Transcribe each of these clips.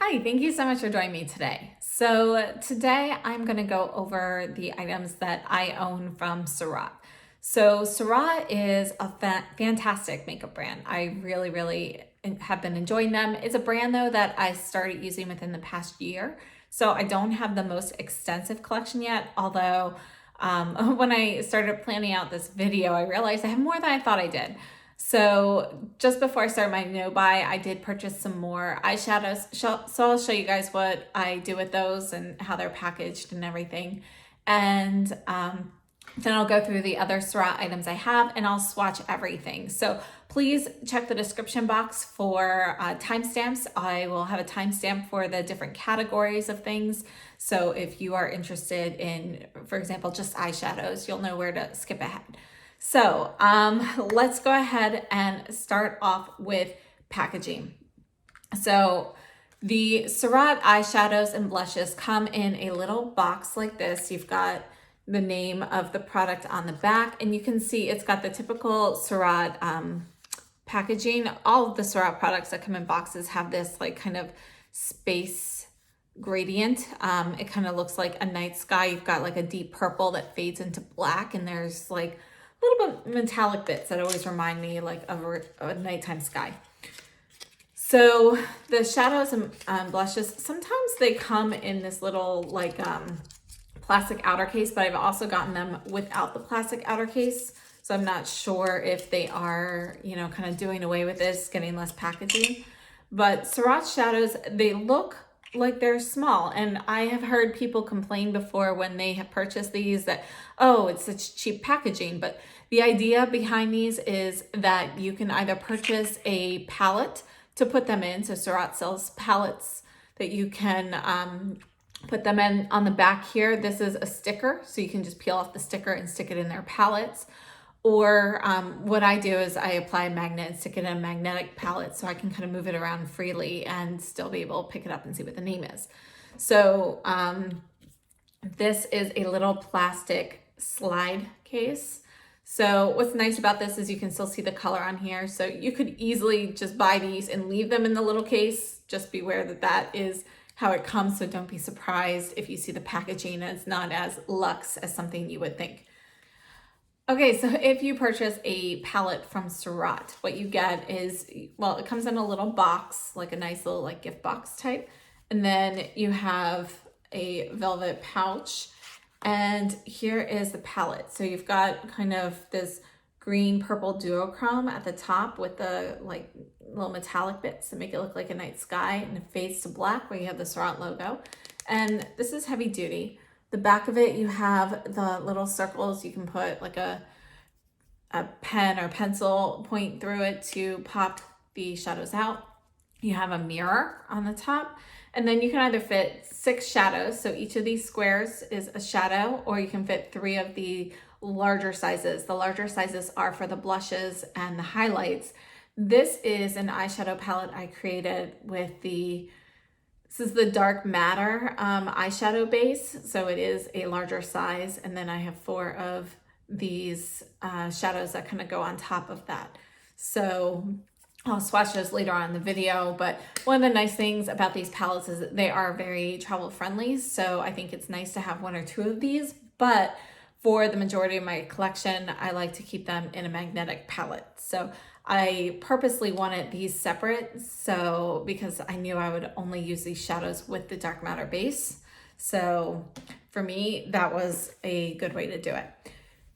Hi, thank you so much for joining me today. So today I'm going to go over the items that I own from Surratt. So Surratt is a fantastic makeup brand. I really have been enjoying them. It's a brand though that I started using within the past year. So I don't have the most extensive collection yet, although when I started planning out this video, I realized I have more than I thought I did. So just before I start my no buy, I did purchase some more eyeshadows. So I'll show you guys what I do with those and how they're packaged and everything. And then I'll go through the other Surratt items I have and I'll swatch everything. So please check the description box for timestamps. I will have a timestamp for the different categories of things. So if you are interested in, for example, just eyeshadows, you'll know where to skip ahead. So let's go ahead and start off with packaging. So the Surratt eyeshadows and blushes come in a little box like this. You've got the name of the product on the back, and you can see it's got the typical Surratt packaging. All of the Surratt products that come in boxes have this like kind of space gradient. It kind of looks like a night sky. You've got like a deep purple that fades into black, and there's like little bit metallic bits that always remind me like of a nighttime sky. So the shadows and blushes, sometimes they come in this little like plastic outer case, but I've also gotten them without the plastic outer case. So I'm not sure if they are, you know, kind of doing away with this, getting less packaging. But Surratt shadows, they look like they're small, and I have heard people complain before when they have purchased these that, oh, it's such cheap packaging. But the idea behind these is that you can either purchase a palette to put them in. So Surratt sells palettes that you can put them in. On the back here, this is a sticker, so you can just peel off the sticker and stick it in their palettes. Or what I do is I apply a magnet and stick it in a magnetic palette so I can kind of move it around freely and still be able to pick it up and see what the name is. So this is a little plastic slide case. So what's nice about this is you can still see the color on here. So you could easily just buy these and leave them in the little case. Just beware that that is how it comes. So don't be surprised if you see the packaging as not as luxe as something you would think. Okay, so if you purchase a palette from Surratt, what you get is, well, it comes in a little box, like a nice little like gift box type. And then you have a velvet pouch. And here is the palette. So you've got kind of this green purple duochrome at the top with the like little metallic bits to make it look like a night sky, and it fades to black where you have the Surratt logo. And this is heavy duty. The back of it, you have the little circles. You can put like a pen or pencil point through it to pop the shadows out. You have a mirror on the top, and then you can either fit 6 shadows. So each of these squares is a shadow, or you can fit 3 of the larger sizes. The larger sizes are for the blushes and the highlights. This is an eyeshadow palette I created with this is the Dark Matter eyeshadow base. So it is a larger size. And then I have 4 of these shadows that kind of go on top of that. So I'll swatch those later on in the video. But one of the nice things about these palettes is that they are very travel friendly. So I think it's nice to have 1 or 2 of these. But for the majority of my collection, I like to keep them in a magnetic palette. So I purposely wanted these separate, so because I knew I would only use these shadows with the Dark Matter base. So for me, that was a good way to do it.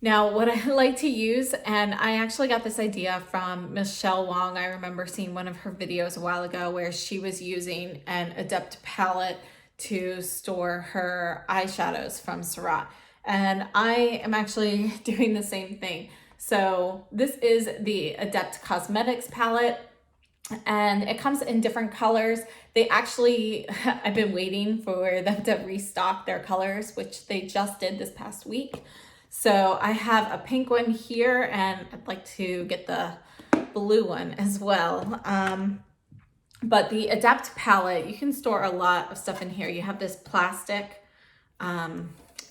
Now, what I like to use, and I actually got this idea from Michelle Wong. I remember seeing one of her videos a while ago where she was using an Adept palette to store her eyeshadows from Surratt. And I am actually doing the same thing. So this is the Adept Cosmetics palette, and it comes in different colors. They actually, I've been waiting for them to restock their colors, which they just did this past week. So I have a pink one here, and I'd like to get the blue one as well. But the Adept palette, you can store a lot of stuff in here. You have this plastic,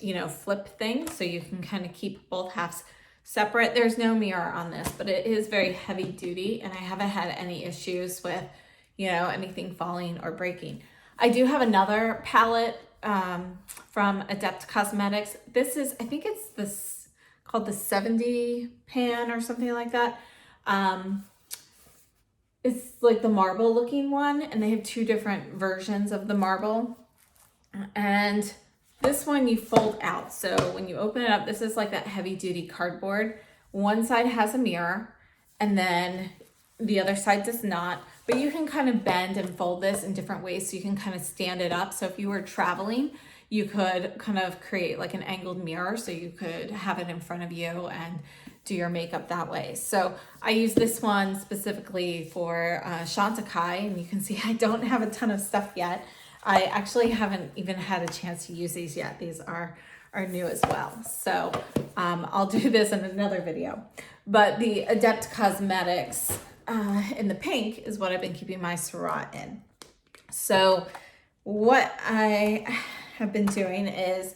you know, flip thing, so you can kind of keep both halves separate. There's no mirror on this, but it is very heavy duty, and I haven't had any issues with, you know, anything falling or breaking. I do have another palette from Adept Cosmetics. This is, I think it's this called the 70 pan or something like that. It's like the marble looking one, and they have two different versions of the marble. And this one you fold out. So when you open it up, this is like that heavy duty cardboard. One side has a mirror and then the other side does not, but you can kind of bend and fold this in different ways so you can kind of stand it up. So if you were traveling, you could kind of create like an angled mirror so you could have it in front of you and do your makeup that way. So I use this one specifically for Chantecaille, and you can see I don't have a ton of stuff yet. I actually haven't even had a chance to use these yet. These are new as well. So I'll do this in another video. But the Adept Cosmetics in the pink is what I've been keeping my Surratt in. So what I have been doing is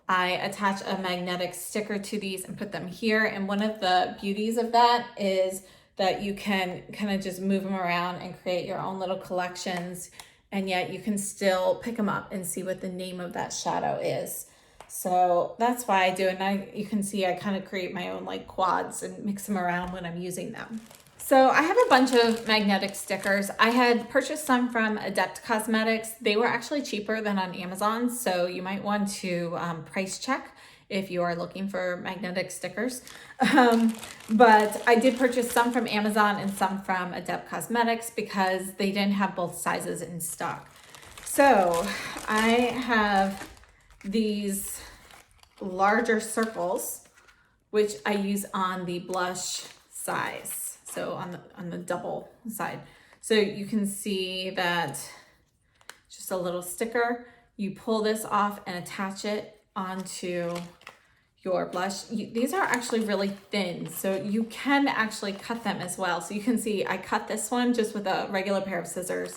I attach a magnetic sticker to these and put them here. And one of the beauties of that is that you can kind of just move them around and create your own little collections, and yet you can still pick them up and see what the name of that shadow is. So that's why I do it. And you can see I kind of create my own like quads and mix them around when I'm using them. So I have a bunch of magnetic stickers. I had purchased some from Adept Cosmetics. They were actually cheaper than on Amazon, so you might want to price check if you are looking for magnetic stickers. But I did purchase some from Amazon and some from Adept Cosmetics because they didn't have both sizes in stock. So I have these larger circles, which I use on the blush size. So on the double side. So you can see that just a little sticker. You pull this off and attach it onto your blush. These are actually really thin, so you can actually cut them as well. So you can see I cut this one just with a regular pair of scissors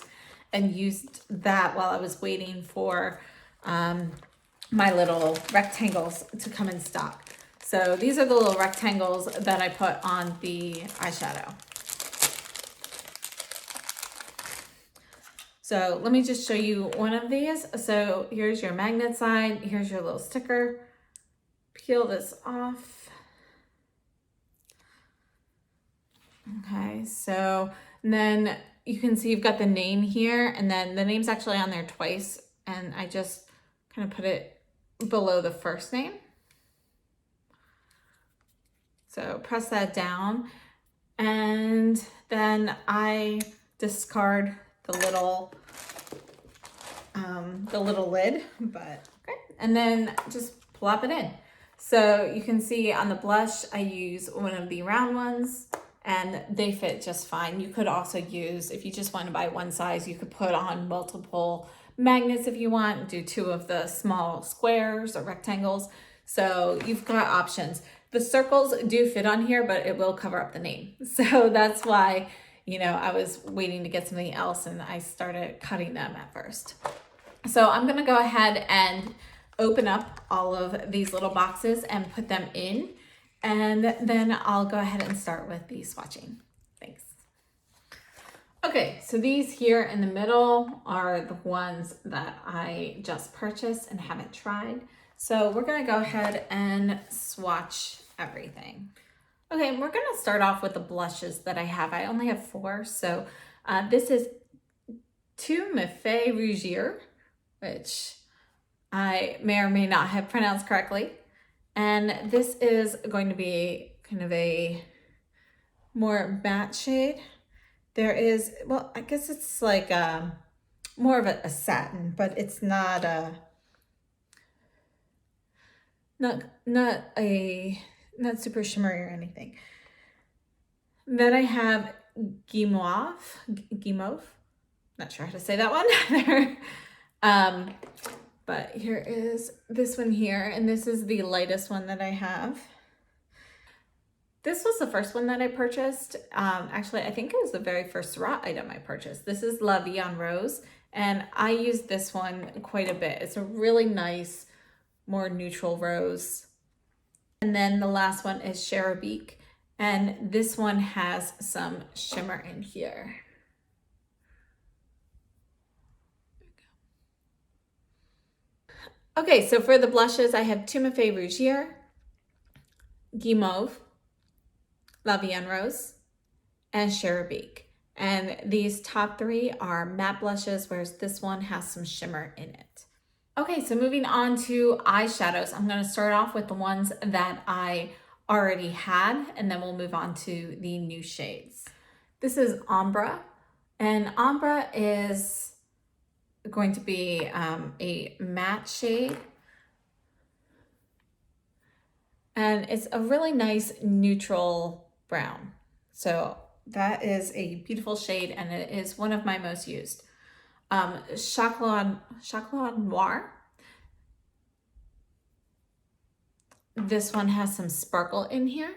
and used that while I was waiting for my little rectangles to come in stock. So these are the little rectangles that I put on the eyeshadow. So let me just show you one of these. So here's your magnet side, here's your little sticker. Peel this off. Okay, so then you can see you've got the name here, and then the name's actually on there twice, and I just kind of put it below the first name. So press that down, and then I discard the little lid, but okay, and then just plop it in. So you can see on the blush, I use one of the round ones and they fit just fine. You could also use, if you just want to buy one size, you could put on multiple magnets if you want, do two of the small squares or rectangles. So you've got options. The circles do fit on here, but it will cover up the name. So that's why, you know, I was waiting to get something else and I started cutting them at first. So I'm gonna go ahead and open up all of these little boxes and put them in, and then I'll go ahead and start with the swatching. Thanks. Okay, so these here in the middle are the ones that I just purchased and haven't tried. So we're gonna go ahead and swatch everything. Okay, we're gonna start off with the blushes that I have. I only have 4. So this is Fais Rougir, which I may or may not have pronounced correctly. And this is going to be kind of a more matte shade. There is, well, I guess it's like more of a satin, but it's not not super shimmery or anything. Then I have Guimauve, not sure how to say that one. But here is this one here, and this is the lightest one that I have. This was the first one that I purchased. Actually, I think it was the very first Surratt item I purchased. This is Lie-de-Vin Rose, and I use this one quite a bit. It's a really nice, more neutral rose. And then the last one is Cherubique, and this one has some shimmer in here. Okay, so for the blushes, I have Fais Rougir, Guimauve, La Vie Rose, and Cherubique. And these top three are matte blushes, whereas this one has some shimmer in it. Okay, so moving on to eyeshadows, I'm going to start off with the ones that I already had, and then we'll move on to the new shades. This is Ombre, and Ombre is going to be a matte shade. And it's a really nice neutral brown. So that is a beautiful shade, and it is one of my most used. Chocolat Noir. This one has some sparkle in here.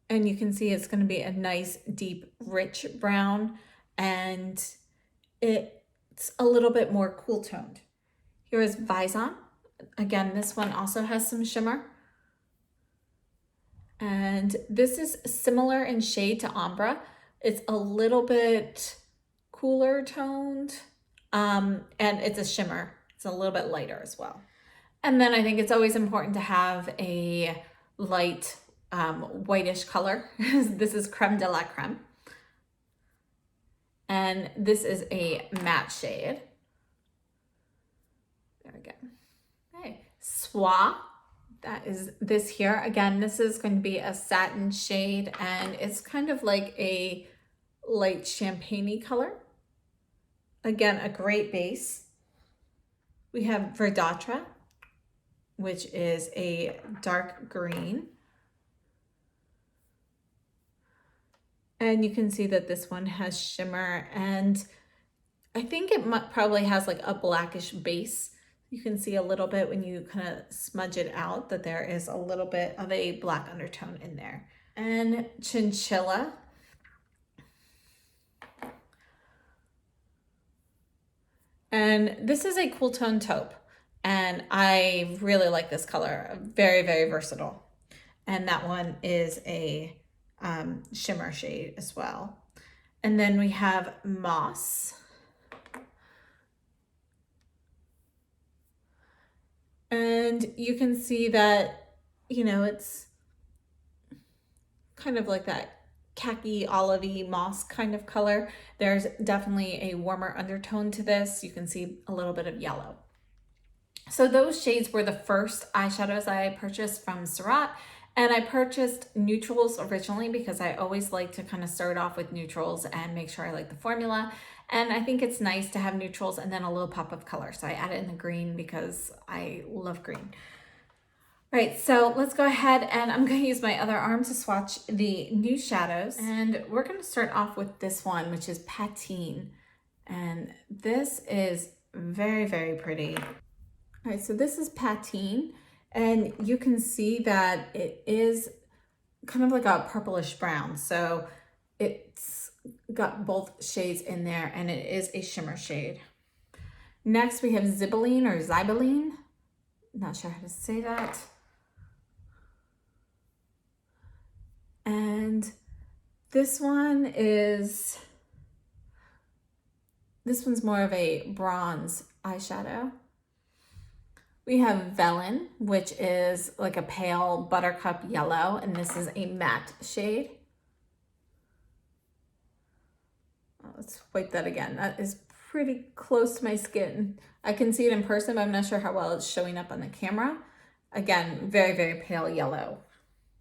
And you can see it's going to be a nice, deep, rich brown, and it's a little bit more cool toned. Here is Vison. Again, this one also has some shimmer. And this is similar in shade to Ombre. It's a little bit cooler toned, and it's a shimmer. It's a little bit lighter as well. And then I think it's always important to have a light whitish color. This is Creme de la Creme. And this is a matte shade. There we go. Okay, Soie. That is this here. Again, this is going to be a satin shade, and it's kind of like a light champagne-y color. Again, a great base. We have Verdatre, which is a dark green. And you can see that this one has shimmer, and I think it probably has like a blackish base. You can see a little bit when you kind of smudge it out that there is a little bit of a black undertone in there. And Chinchilla. And this is a cool tone taupe, and I really like this color. Very, very versatile. And that one is a shimmer shade as well. And then we have Moss. And you can see that, you know, it's kind of like that khaki olivey moss kind of color. There's definitely a warmer undertone to this. You can see a little bit of yellow. So those shades were the first eyeshadows I purchased from Surratt. And I purchased neutrals originally because I always like to kind of start off with neutrals and make sure I like the formula. And I think it's nice to have neutrals and then a little pop of color. So I added in the green because I love green. All right, so let's go ahead, and I'm going to use my other arm to swatch the new shadows. And we're going to start off with this one, which is Patine. And this is very, very pretty. All right, so this is Patine. And you can see that it is kind of like a purplish brown. So it's got both shades in there, and it is a shimmer shade. Next, we have Zibeline or Zibeline. Not sure how to say that. And this one's more of a bronze eyeshadow. We have Velin, which is like a pale buttercup yellow, and this is a matte shade. Let's wipe that again. That is pretty close to my skin. I can see it in person, but I'm not sure how well it's showing up on the camera. Again, very, very pale yellow.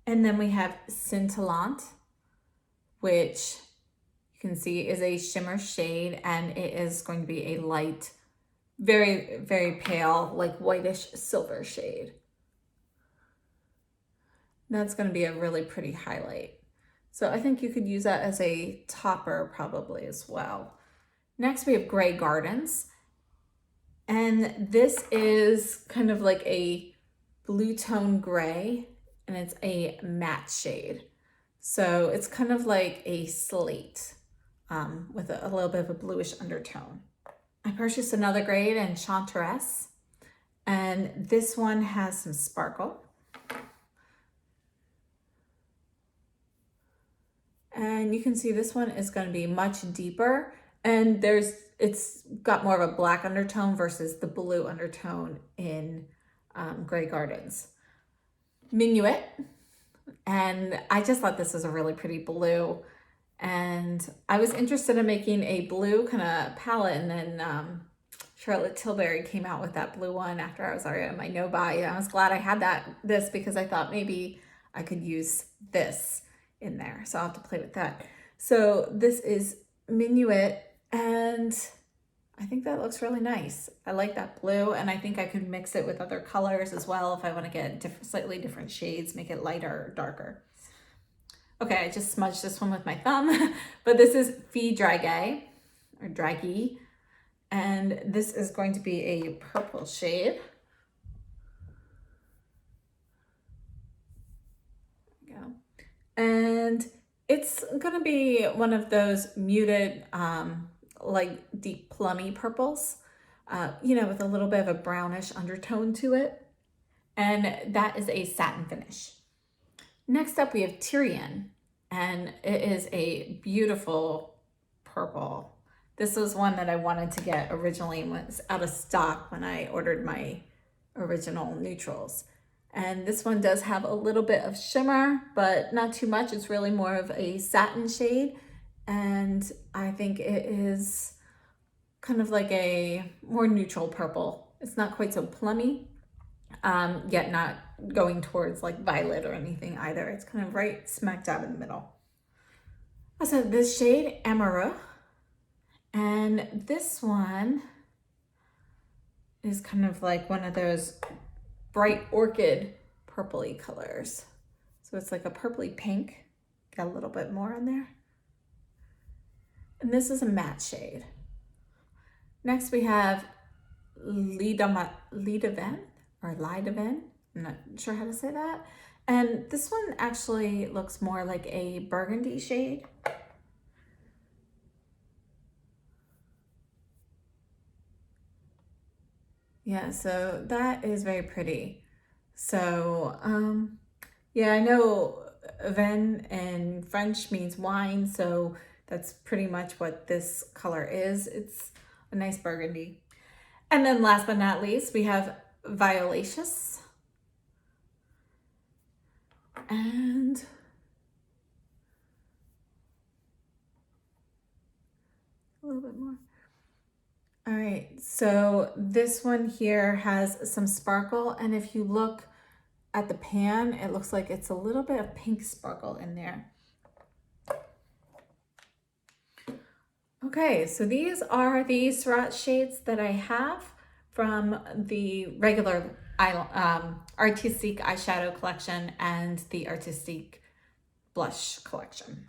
And then we have Scintillante, which you can see is a shimmer shade, and it is going to be a light, very, very pale, like whitish silver shade. That's going to be a really pretty highlight. So I think you could use that as a topper probably as well. Next, we have Grey Gardens. And this is kind of like a blue tone gray, and it's a matte shade. So it's kind of like a slate with a little bit of a bluish undertone. I purchased another grade, Enchanteresse, and this one has some sparkle. And you can see this one is going to be much deeper, and it's got more of a black undertone versus the blue undertone in Grey Gardens. Minuit, and I just thought this was a really pretty blue, and I was interested in making a blue kind of palette, and then Charlotte Tilbury came out with that blue one after I was already on my no-buy, and I was glad I had this because I thought maybe I could use this in there, so I'll have to play with that. So this is Minuit, and I think that looks really nice. I like that blue, and I think I could mix it with other colors as well if I want to get slightly different shades, make it lighter or darker. Okay, I just smudged this one with my thumb, but this is Fais Dragee, or Dragee, and this is going to be a purple shade. There we go. And it's gonna be one of those muted, like deep plummy purples, you know, with a little bit of a brownish undertone to it. And that is a satin finish. Next up, we have Tyrian, and it is a beautiful purple. This was one that I wanted to get originally and was out of stock when I ordered my original neutrals. And this one does have a little bit of shimmer, but not too much. It's really more of a satin shade. And I think it is kind of like a more neutral purple. It's not quite so plummy, yet not going towards like violet or anything either. It's kind of right smack dab in the middle. Also, this shade, Amoureux, and this one is kind of like one of those bright orchid purpley colors. So it's like a purpley pink, got a little bit more in there. And this is a matte shade. Next we have Lie-de-Vin, or Lie-de-Vin, I'm not sure how to say that. And this one actually looks more like a burgundy shade. Yeah, so that is very pretty. So, yeah, I know vin in French means wine, so that's pretty much what this color is. It's a nice burgundy. And then last but not least, we have Violaceous. And a little bit more. All right, so this one here has some sparkle, and if you look at the pan, it looks like it's a little bit of pink sparkle in there. Okay, so these are the Surratt shades that I have from the regular Artistique eyeshadow collection and the Artistique blush collection.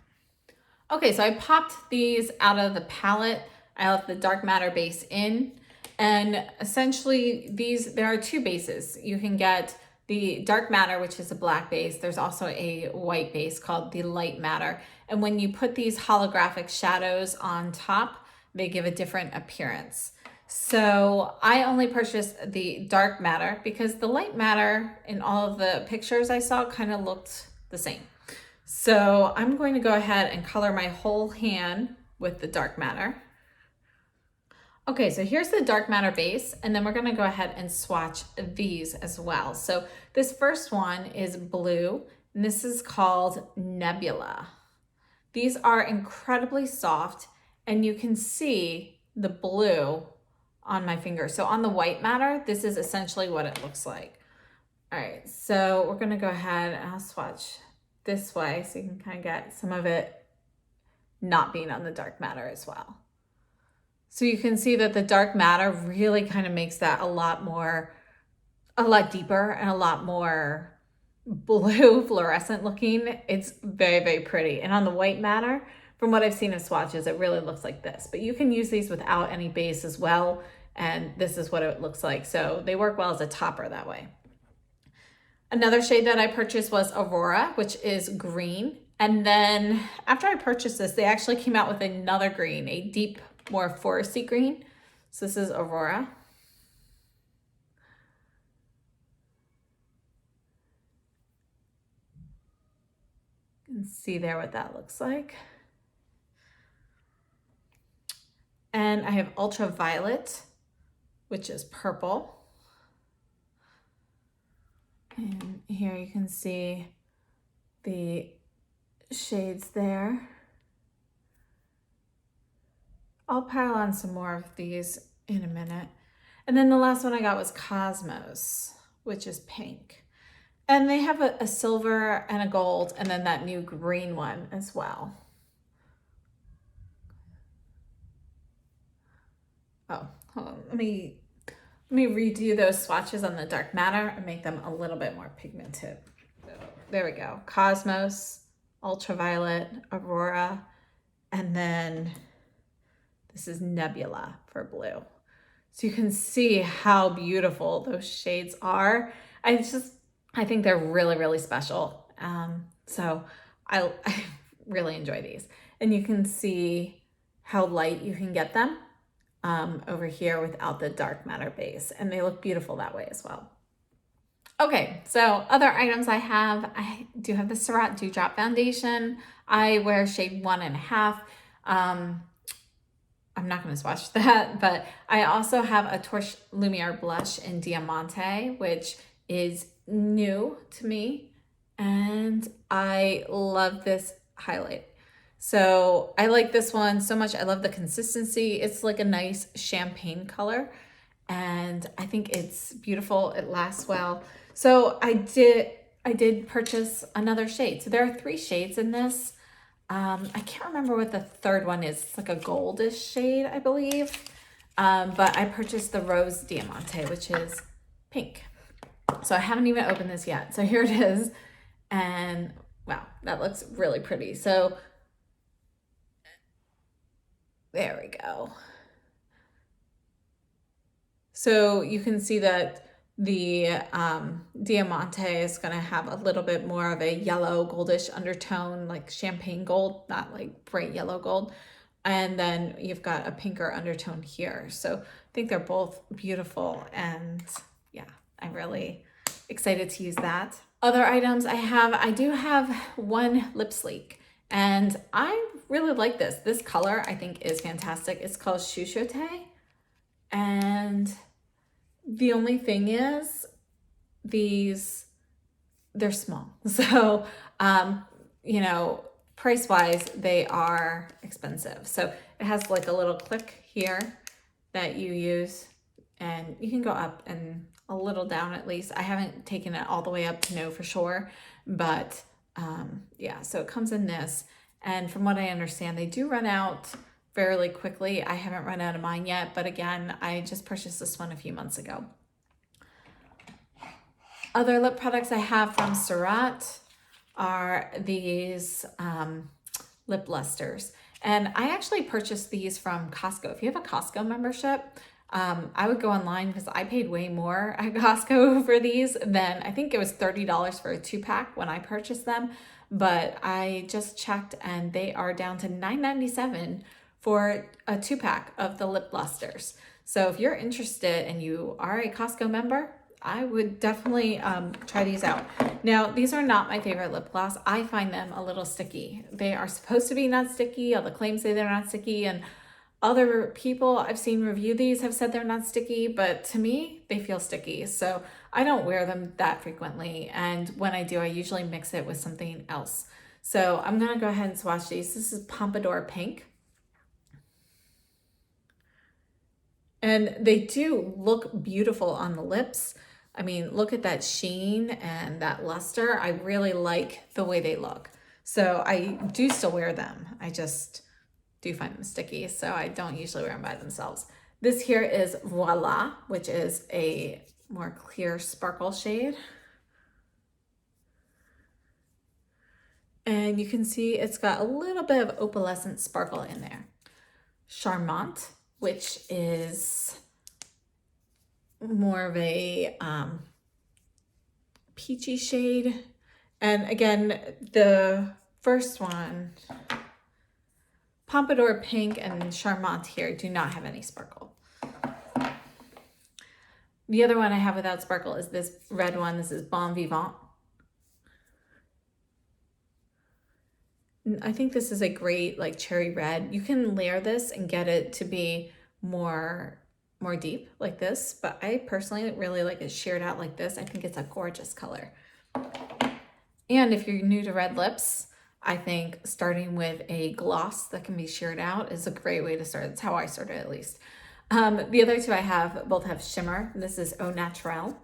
Okay, so I popped these out of the palette. I have the dark matter base in, and essentially there are two bases. You can get the dark matter, which is a black base. There's also a white base called the light matter. And when you put these holographic shadows on top, they give a different appearance. So I only purchased the dark matter because the light matter in all of the pictures I saw kind of looked the same. So I'm going to go ahead and color my whole hand with the dark matter. Okay, so here's the dark matter base, and then we're gonna go ahead and swatch these as well. So this first one is blue, and this is called Nebula. These are incredibly soft, and you can see the blue on my finger. So on the white matter, this is essentially what it looks like. All right, so we're gonna go ahead and I'll swatch this way so you can kind of get some of it not being on the dark matter as well. So you can see that the dark matter really kind of makes that a lot deeper and a lot more blue fluorescent looking. It's very, very pretty. And on the white matter, from what I've seen of swatches, it really looks like this. But you can use these without any base as well. And this is what it looks like. So they work well as a topper that way. Another shade that I purchased was Aurora, which is green. And then after I purchased this, they actually came out with another green, a deep, more foresty green. So this is Aurora. You can see there what that looks like. And I have Ultraviolet, which is purple. And here you can see the shades there. I'll pile on some more of these in a minute. And then the last one I got was Cosmos, which is pink. And they have a silver and a gold, and then that new green one as well. Oh, hold on. Let me redo those swatches on the dark matter and make them a little bit more pigmented. There we go. Cosmos, Ultraviolet, Aurora, and then this is Nebula for blue. So you can see how beautiful those shades are. I think they're really, really special. So I really enjoy these. And you can see how light you can get them over here without the dark matter base. And they look beautiful that way as well. Okay, so other items I do have the Surratt Dewdrop Foundation. I wear shade 1.5. I'm not going to swatch that, but I also have a Torche Lumiere blush in Diamante, which is new to me, and I love this highlight. So I like this one so much. I love the consistency. It's like a nice champagne color, and I think it's beautiful. It lasts well. So I did purchase another shade. So there are 3 shades in this. I can't remember what the third one is. It's like a goldish shade, I believe. But I purchased the Rose Diamante, which is pink. So I haven't even opened this yet. So here it is. And wow, that looks really pretty. So there we go. So you can see that the Diamante is going to have a little bit more of a yellow goldish undertone, like champagne gold, not like bright yellow gold. And then you've got a pinker undertone here. So I think they're both beautiful, and yeah, I'm really excited to use that. Other items I do have one lip sleek, and I really like this. This color I think is fantastic. It's called Chouchouté, and the only thing is they're small. So, you know, price-wise, they are expensive. So it has like a little click here that you use, and you can go up and a little down at least. I haven't taken it all the way up to know for sure, but yeah, so it comes in this. And from what I understand, they do run out fairly quickly. I haven't run out of mine yet, but again, I just purchased this one a few months ago. Other lip products I have from Surratt are these lip lusters. And I actually purchased these from Costco. If you have a Costco membership, I would go online because I paid way more at Costco for these than, I think it was $30 for a 2-pack when I purchased them. But I just checked and they are down to $9.97 for a 2-pack of the lip lusters. So if you're interested and you are a Costco member, I would definitely try these out. Now, these are not my favorite lip gloss. I find them a little sticky. They are supposed to be not sticky. All the claims say they're not sticky, and other people I've seen review these have said they're not sticky, but to me, they feel sticky. So I don't wear them that frequently, and when I do, I usually mix it with something else. So I'm gonna go ahead and swatch these. This is Pompadour Pink. And they do look beautiful on the lips. I mean, look at that sheen and that luster. I really like the way they look. So I do still wear them. I just do find them sticky, so I don't usually wear them by themselves. This here is Voila, which is a more clear sparkle shade. And you can see it's got a little bit of opalescent sparkle in there. Charmante, which is more of a peachy shade. And again, the first one, Pompadour Pink and Charmante here, do not have any sparkle. The other one I have without sparkle is this red one. This is Bon Vivant. I think this is a great like cherry red. You can layer this and get it to be more deep like this, but I personally really like it sheared out like this. I think it's a gorgeous color. And if you're new to red lips, I think starting with a gloss that can be sheared out is a great way to start. That's how I started, at least. The other two I have both have shimmer. This is Au Naturel.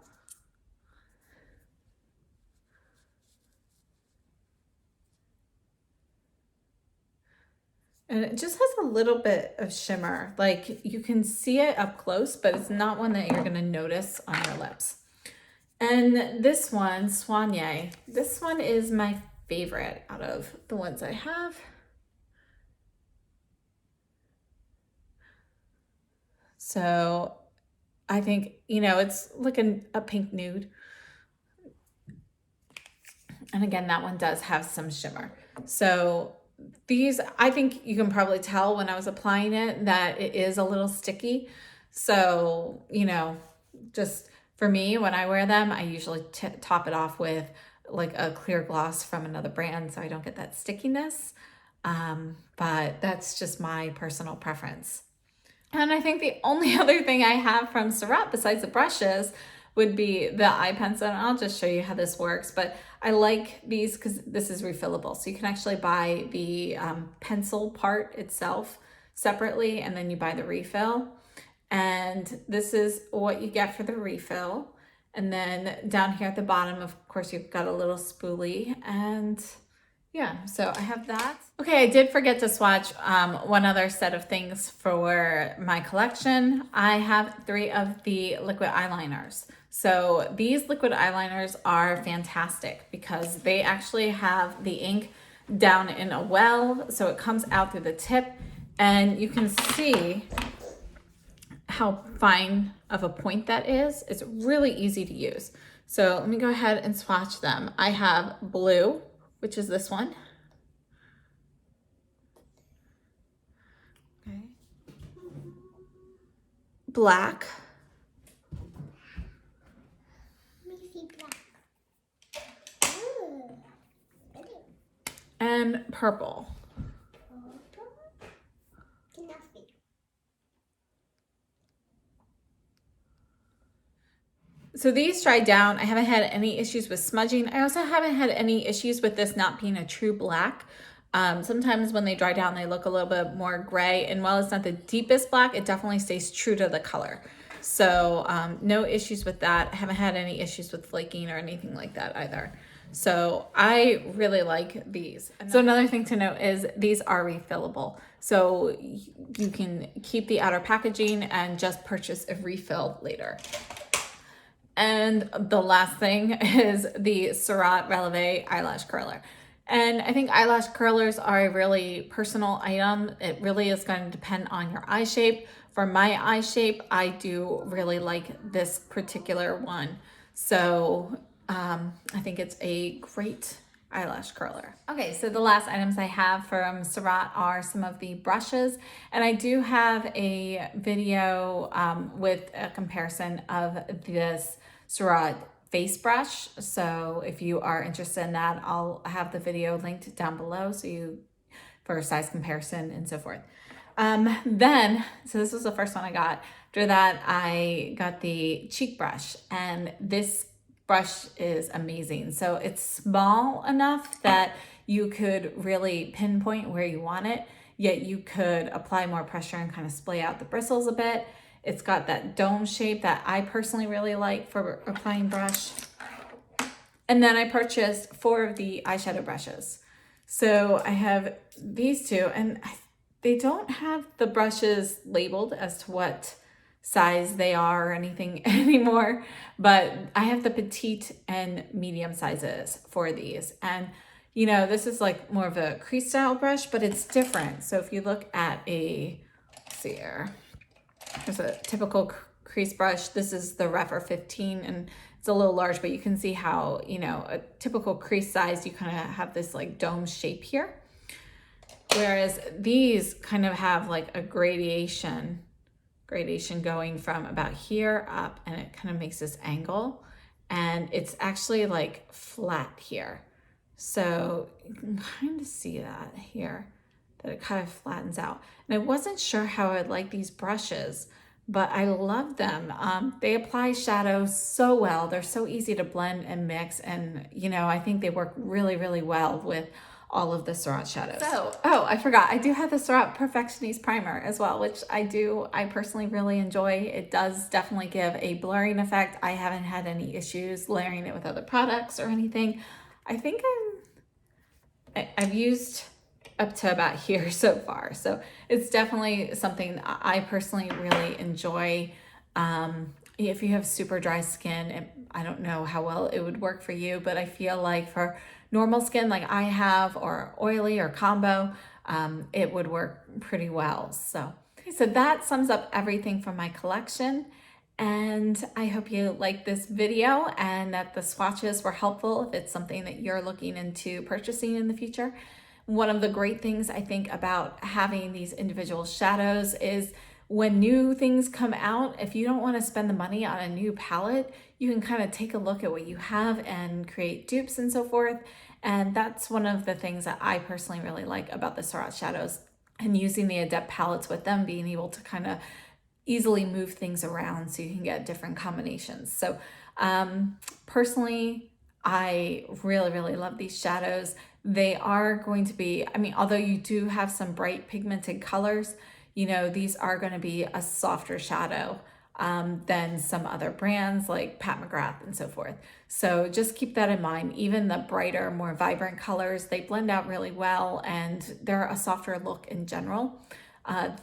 And it just has a little bit of shimmer. Like you can see it up close, but it's not one that you're gonna notice on your lips. And this one, Soigné, this one is my favorite out of the ones I have. So I think, you know, it's looking a pink nude. And again, that one does have some shimmer. So these, I think you can probably tell when I was applying it that it is a little sticky. So, you know, just for me, when I wear them, I usually top it off with like a clear gloss from another brand so I don't get that stickiness. But that's just my personal preference. And I think the only other thing I have from Surratt besides the brushes would be the eye pencil. And I'll just show you how this works. But I like these because this is refillable. So you can actually buy the pencil part itself separately, and then you buy the refill. And this is what you get for the refill. And then down here at the bottom, of course, you've got a little spoolie. And yeah, so I have that. Okay, I did forget to swatch one other set of things for my collection. I have 3 of the liquid eyeliners. So these liquid eyeliners are fantastic because they actually have the ink down in a well, so it comes out through the tip, and you can see how fine of a point that is. It's really easy to use. So let me go ahead and swatch them. I have blue, which is this one. Okay. Black. And purple. So these dried down. I haven't had any issues with smudging. I also haven't had any issues with this not being a true black. Sometimes when they dry down, they look a little bit more gray. And while it's not the deepest black, it definitely stays true to the color. So no issues with that. I haven't had any issues with flaking or anything like that either. So I really like these. So another thing to note is these are refillable. So you can keep the outer packaging and just purchase a refill later. And the last thing is the Surratt Releve eyelash curler. And I think eyelash curlers are a really personal item. It really is going to depend on your eye shape. For my eye shape, I do really like this particular one. So I think it's a great eyelash curler. Okay, so the last items I have from Surratt are some of the brushes, and I do have a video with a comparison of this Surratt face brush. So if you are interested in that, I'll have the video linked down below so you for size comparison and so forth. So this was the first one I got. After that, I got the cheek brush, and this brush is amazing. So it's small enough that you could really pinpoint where you want it, yet you could apply more pressure and kind of splay out the bristles a bit. It's got that dome shape that I personally really like for applying brush. And then I purchased 4 of the eyeshadow brushes. So I have these 2, and they don't have the brushes labeled as to what size they are or anything anymore, but I have the petite and medium sizes for these. And you know, this is like more of a crease style brush, but it's different. So if you look at let's see here, there's a typical crease brush. This is the Refer 15, and it's a little large, but you can see how, you know, a typical crease size, you kind of have this like dome shape here. Whereas these kind of have like a gradation going from about here up, and it kind of makes this angle, and it's actually like flat here. So you can kind of see that here, that it kind of flattens out. And I wasn't sure how I'd like these brushes, but I love them. They apply shadow so well. They're so easy to blend and mix. And, you know, I think they work really, really well with all of the Surratt shadows. So, oh, I forgot. I do have the Surratt Perfectioniste Primer as well, which I personally really enjoy. It does definitely give a blurring effect. I haven't had any issues layering it with other products or anything. I think I've used up to about here so far. So it's definitely something I personally really enjoy. If you have super dry skin, I don't know how well it would work for you, but I feel like for normal skin like I have, or oily or combo, it would work pretty well. So that sums up everything from my collection. And I hope you liked this video and that the swatches were helpful if it's something that you're looking into purchasing in the future. One of the great things I think about having these individual shadows is when new things come out, if you don't want to spend the money on a new palette, you can kind of take a look at what you have and create dupes and so forth. And that's one of the things that I personally really like about the Surratt shadows, and using the Adept palettes with them, being able to kind of easily move things around so you can get different combinations. So personally, I really, really love these shadows. They are going to be, I mean, although you do have some bright pigmented colors, you know, these are going to be a softer shadow than some other brands like Pat McGrath and so forth. So just keep that in mind. Even the brighter, more vibrant colors, they blend out really well, and they're a softer look in general.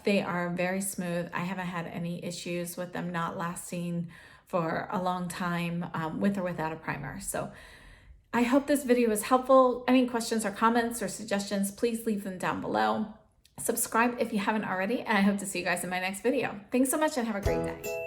They are very smooth. I haven't had any issues with them not lasting for a long time with or without a primer. So I hope this video was helpful. Any questions or comments or suggestions, please leave them down below. Subscribe if you haven't already, and I hope to see you guys in my next video. Thanks so much and have a great day.